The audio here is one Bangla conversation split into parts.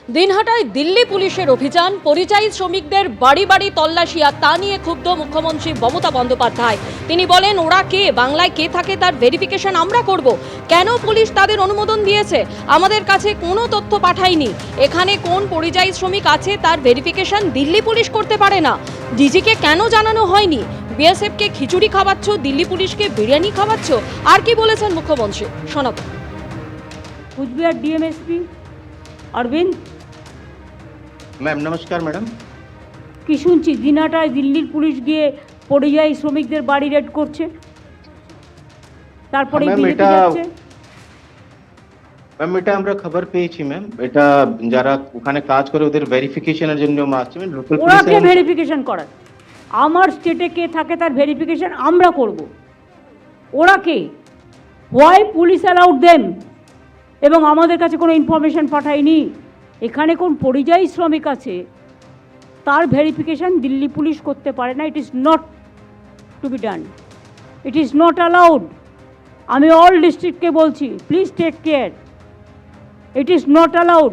দিনহাটায় দিল্লি পুলিশের অভিযান, পরিযায়ী শ্রমিকদের বাড়ি বাড়ি তল্লাশি, আর তা নিয়ে ক্ষুব্ধ মুখ্যমন্ত্রী মমতা বন্দ্যোপাধ্যায়। তিনি বলেন, ওরা কে, বাংলায় কে থাকে তার ভেরিফিকেশন আমরা করব। কেন পুলিশ তাদের অনুমোদন দিয়েছে? আমাদের কাছে কোনো তথ্য পাঠায়নি। এখানে কোন পরিযায়ী শ্রমিক আছে তার ভেরিফিকেশন দিল্লি পুলিশ করতে পারে না। ডিজিকে কেন জানানো হয়নি? বিএসএফকে খিচুড়ি খাওয়াচ্ছ, দিল্লি পুলিশকে বিরিয়ানি খাওয়াচ্ছ। আর কি বলেছেন মুখ্যমন্ত্রী, শোনাবো। কুচবিহার ডিএমএসপি অরবিন্দ। ম্যাম নমস্কার। ম্যাডাম কি শুনছি দিনহাটায় দিল্লির পুলিশ গিয়ে পরিযায়ী শ্রমিকদের বাড়ি রেড করছে, তারপরে ম্যাম এটা আমরা খবর পেয়েছি। ম্যাম এটা যারা ওখানে কাজ করে ওদের ভেরিফিকেশনের জন্য আসছে। লোকাল ওরা কে ভেরিফিকেশন করার? আমার স্টেটে কে থাকে তার ভেরিফিকেশন আমরা করব। ওরা কে? Why police allowed them? এবং আমাদের কাছে কোনো ইনফরমেশন পাঠায়নি। এখানে কোন পরিযায়ী শ্রমিক আছে তার ভেরিফিকেশন দিল্লি পুলিশ করতে পারে না। It is not to be done, it is not allowed. আমি অল ডিস্ট্রিক্টকে বলছি, please take care, it is not allowed.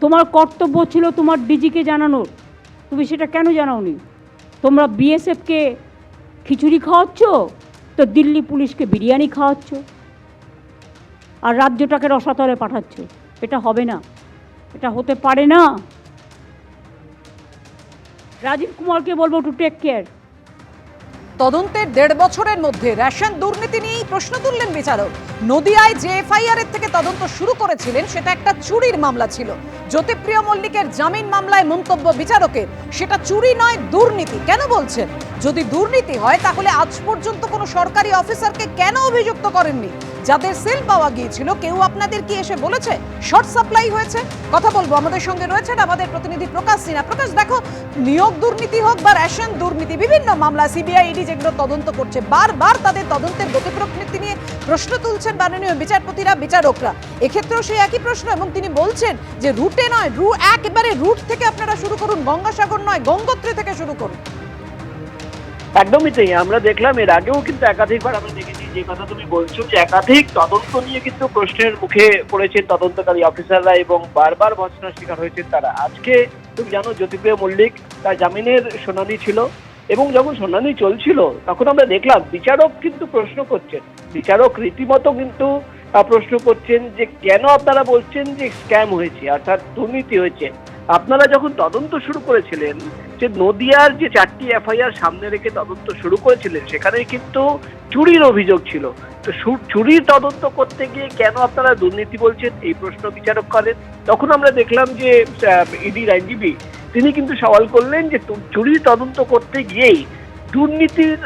তোমার কর্তব্য ছিল তোমার ডিজিকে জানানোর, তুমি সেটা কেন জানাওনি? তোমরা বিএসএফকে খিচুড়ি খাওয়াচ্ছ, তো দিল্লি পুলিশকে বিরিয়ানি খাওয়াচ্ছ, আর রাজ্যটাকে রসাতলে পাঠাচ্ছ। এটা হবে না, এটা হতে পারে না। রাজীব কুমারকে বলবো টু টেক কেয়ার। তদন্তের 1.5 বছরের মধ্যে রেশন দুর্নীতি নিয়েই প্রশ্ন তুললেন বিচারক। নদিয়ায় যে এফআইআর এর থেকে তদন্ত শুরু করেছিলেন সেটা একটা চুরির মামলা ছিল। জ্যোতিপ্রিয় মল্লিকের জামিন মামলায় মন্তব্য বিচারকের, সেটা চুরি নয়, দুর্নীতি। কেন বলছেন? যদি দুর্নীতি হয় তাহলে আজ পর্যন্ত কোনো সরকারি অফিসারকে কেন অভিযুক্ত করেননি? যাদের সেল পাওয়া গিয়েছিল কেউ আপনাদের কি এসে বলেছে শর্ট সাপ্লাই হয়েছে? কথা বলবো, আমাদের সঙ্গে রয়েছেন আমাদের প্রতিনিধি প্রকাশ সিনহা। প্রকাশ, দেখো, নিয়োগ দুর্নীতি হোক বা রেশন দুর্নীতি, বিভিন্ন মামলা সিবিআই ইডি যেগুলো তদন্ত করছে, বারবার তাদের তদন্তের গতি প্রকৃতি নিয়ে প্রশ্ন তুলছেন মাননীয় বিচারপতিরা, বিচারকরা। এক্ষেত্রেও সেই একই প্রশ্ন, এবং তিনি বলছেন যে রুটে নয়, একেবারে রুট থেকে আপনারা শুরু করুন, গঙ্গাসাগর নয় গঙ্গোত্রী থেকে শুরু করুন। একদমই তাই। আমরা দেখলাম এর আগেও কিন্তু একাধিকবার আমরা দেখেছি, যে কথা তুমি বলছো, যে একাধিক তদন্ত নিয়ে কিন্তু প্রশ্নের মুখে পড়েছেন তদন্তকারী অফিসাররা এবং বারবার ভৎসনার শিকার হয়েছেন তারা। আজকে তুমি জানো জ্যোতিপ্রিয় মল্লিক তার জামিনের শুনানি ছিল, এবং যখন শুনানি চলছিল তখন আমরা দেখলাম বিচারক কিন্তু প্রশ্ন করছেন, বিচারক রীতিমতো কিন্তু প্রশ্ন করছেন যে কেন আপনারা বলছেন যে স্ক্যাম হয়েছে, অর্থাৎ দুর্নীতি হয়েছে। আপনারা যখন তদন্ত শুরু করেছিলেন, যে নদিয়ার যে 4টি এফআইআর সামনে রেখে তদন্ত শুরু করেছিলেন, সেখানে কিন্তু চুরির অভিযোগ ছিল। তো চুরির তদন্ত করতে গিয়ে কেন আপনারা দুর্নীতি বলছেন, এই প্রশ্ন বিচারক করেন। তখন আমরা দেখলাম যে ইডির আইনজীবী তিনি কিন্তু সওয়াল করলেন যে চুরির তদন্ত করতে গিয়েই দুর্নীতির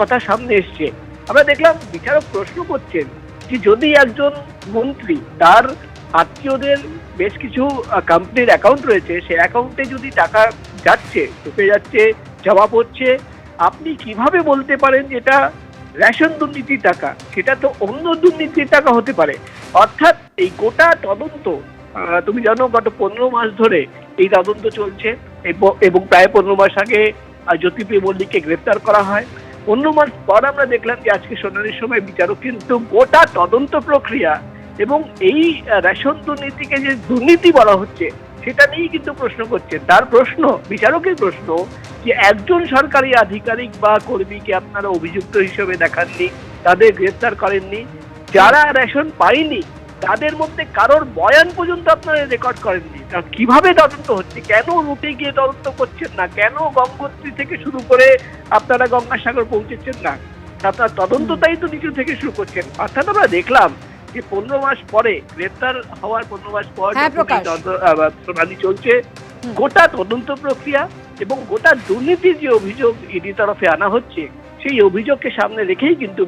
কথা সামনে এসছে। আমরা দেখলাম বিচারক প্রশ্ন করছেন যে যদি একজন মন্ত্রী তার আত্মীয়দের বেশ কিছু কোম্পানির অ্যাকাউন্ট রয়েছে, সেই অ্যাকাউন্টে যদি টাকা যাচ্ছে, ঢুকে যাচ্ছে, জমা পড়ছে, আপনি কিভাবে বলতে পারেন যে এটা রেশন দুর্নীতির টাকা? সেটা তো অন্য দুর্নীতির টাকা হতে পারে। অর্থাৎ এই গোটা তদন্ত, তুমি জানো গত 15 মাস ধরে এই তদন্ত চলছে, এবং প্রায় 15 মাস আগে জ্যোতিপ্রিয় মল্লিককে গ্রেফতার করা হয়। 15 মাস পর আমরা দেখলাম যে আজকে শুনানির সময় বিচারক কিন্তু গোটা তদন্ত প্রক্রিয়া এবং এই রেশন দুর্নীতিকে যে দুর্নীতি বলা হচ্ছে সেটা নিয়েই কিন্তু প্রশ্ন করছেন। তার প্রশ্ন, বিচারকের প্রশ্ন, যে একজন সরকারি আধিকারিক বা কর্মীকে আপনারা অভিযুক্ত হিসেবে দেখাননি, তাদের গ্রেফতার করেননি, যারা রেশন পায়নি তাদের মধ্যে কারোর বয়ান পর্যন্ত আপনারা রেকর্ড করেননি। কিভাবে তদন্ত হচ্ছে? কেন রুটে গিয়ে তদন্ত করছেন না? কেন গঙ্গোত্রী থেকে শুরু করে আপনারা গঙ্গাসাগর পৌঁছেছেন না? আপনার তদন্তটাই তো নিচু থেকে শুরু করছেন। অর্থাৎ আমরা দেখলাম যে 15 মাস পরে, গ্রেফতার হওয়ার 15 মাস পর শুনানি চলছে, গোটা তদন্ত প্রক্রিয়া এবং গোটা দুর্নীতির যে অভিযোগ ইডি তরফে আনা হচ্ছে, সেই অভিযোগকে সামনে রেখেই কিন্তু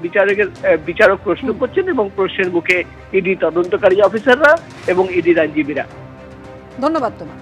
বিচারক প্রশ্ন করছেন, এবং প্রশ্নের মুখে ইডি তদন্তকারী অফিসাররা এবং ইডির আইনজীবীরা। ধন্যবাদ তোমার।